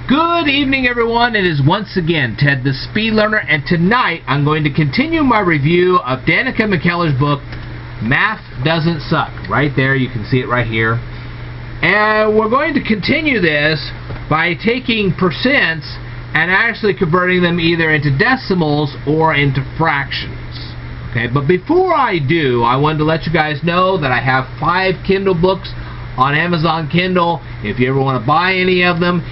Good evening, everyone. It is once again Ted the Speed Learner, and tonight I'm going to continue my review of Danica Mckellar's book, Math Doesn't Suck. Right there, you can see it right here. And we're going to continue this by taking percents and actually converting them either into decimals or into fractions. Okay, but before I do, I wanted to let you guys know that I have 5 Kindle books on Amazon Kindle. If you ever want to buy any of them,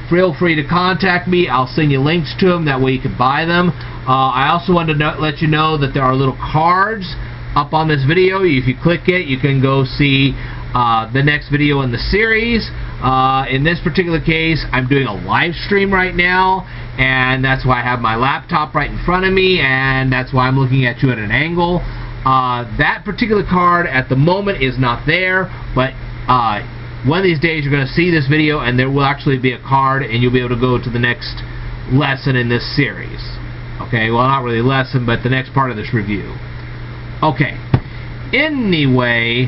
feel free to contact me. I'll send you links to them. That way you can buy them. I also wanted to let you know that there are little cards up on this video. If you click it, you can go see the next video in the series. In this particular case, I'm doing a live stream right now, and that's why I have my laptop right in front of me, and that's why I'm looking at you at an angle. That particular card at the moment is not there, but one of these days you're going to see this video and there will actually be a card and you'll be able to go to the next lesson in this series. Okay, well, not really a lesson, but the next part of this review. Okay, anyway,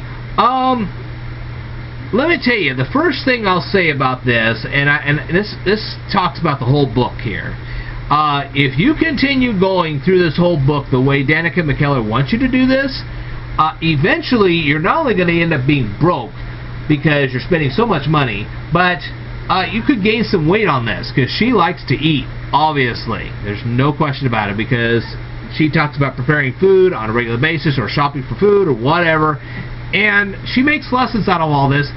let me tell you, the first thing I'll say about this, and this talks about the whole book here. If you continue going through this whole book the way Danica Mckellar wants you to do this, eventually you're not only going to end up being broke, because you're spending so much money, but you could gain some weight on this, because she likes to eat, obviously. There's no question about it, because she talks about preparing food on a regular basis, or shopping for food, or whatever, and she makes lessons out of all this.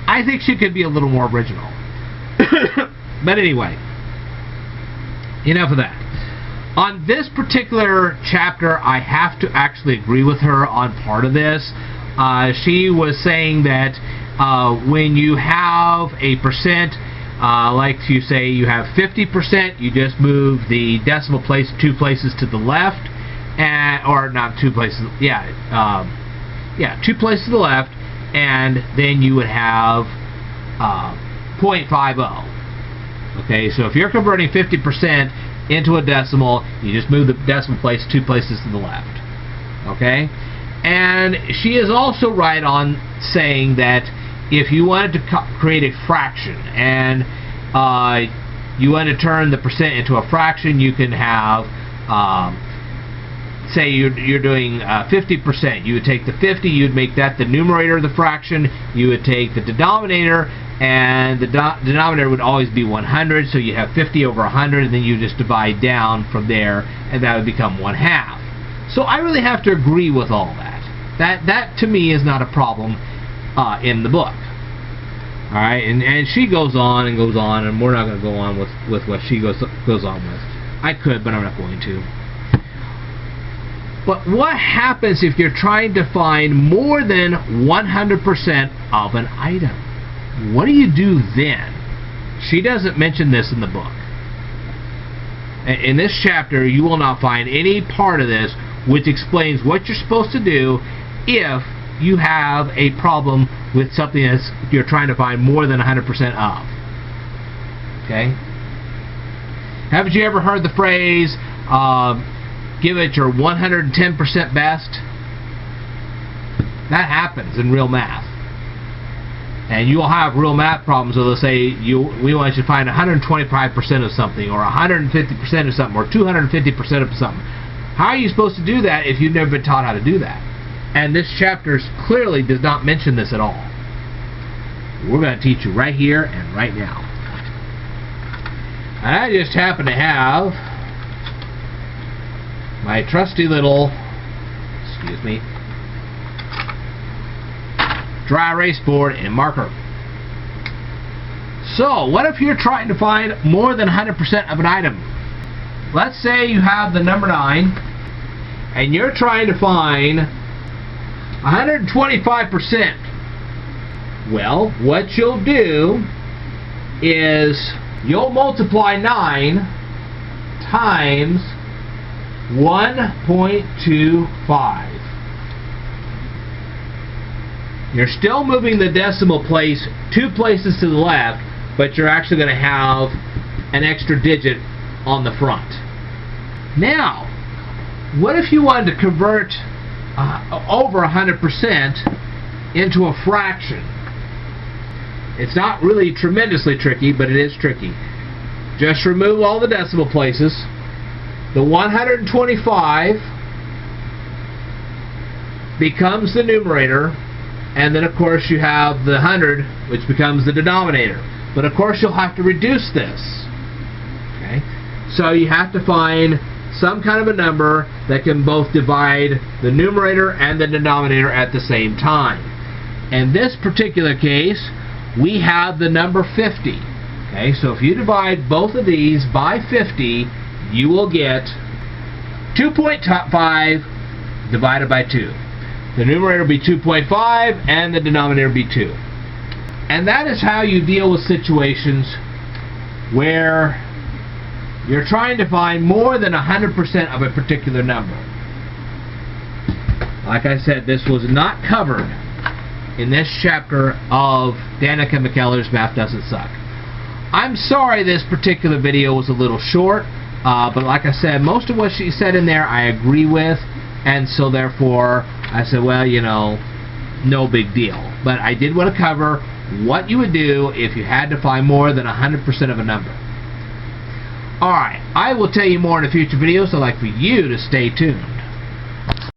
I think she could be a little more original. But anyway, enough of that. On this particular chapter, I have to actually agree with her on part of this. She was saying that when you have a percent, like you say you have 50%, you just move the decimal place 2 places to the left, or not 2 places, 2 places to the left, and then you would have 0.50. Okay, so if you're converting 50% into a decimal, you just move the decimal place 2 places to the left. Okay? And she is also right on saying that if you wanted to create a fraction and you want to turn the percent into a fraction, you can have, say you're doing 50%. You would take the 50, you would make that the numerator of the fraction. You would take the denominator, and the denominator would always be 100, so you have 50 over 100, and then you just divide down from there, and that would become 1/2. So I really have to agree with all that. That to me is not a problem in the book. Alright, and she goes on and goes on, and we're not going to go on with what she goes on with. I could, but I'm not going to. But what happens if you're trying to find more than 100% of an item? What do you do then? She doesn't mention this in the book. In this chapter, you will not find any part of this which explains what you're supposed to do if you have a problem with something that you're trying to find more than 100% of. Okay? Haven't you ever heard the phrase, give it your 110% best? That happens in real math. And you'll have real math problems where they'll say, we want you to find 125% of something, or 150% of something, or 250% of something. How are you supposed to do that if you've never been taught how to do that? And this chapter clearly does not mention this at all. We're going to teach you right here and right now. And I just happen to have my trusty little, dry erase board and marker. So, what if you're trying to find more than 100% of an item? Let's say you have the number 9, and you're trying to find 125%. Well, what you'll do is you'll multiply 9 times 1.25. You're still moving the decimal place 2 places to the left, but you're actually going to have an extra digit on the front. Now, what if you wanted to convert over 100% into a fraction? It's not really tremendously tricky, but it is tricky. just remove all the decimal places. The 125 becomes the numerator, and then of course you have the 100, which becomes the denominator. But of course you'll have to reduce this. Okay? So you have to find some kind of a number that can both divide the numerator and the denominator at the same time. In this particular case, we have the number 50. Okay, so if you divide both of these by 50, you will get 2.5 divided by 2. The numerator will be 2.5 and the denominator will be 2. And that is how you deal with situations where you're trying to find more than 100% of a particular number. Like I said, this was not covered in this chapter of Danica Mckellar's Math Doesn't Suck. I'm sorry this particular video was a little short, but like I said, most of what she said in there I agree with, and so therefore I said, well, you know, no big deal. But I did want to cover what you would do if you had to find more than 100% of a number. Alright, I will tell you more in a future video, so I'd like for you to stay tuned.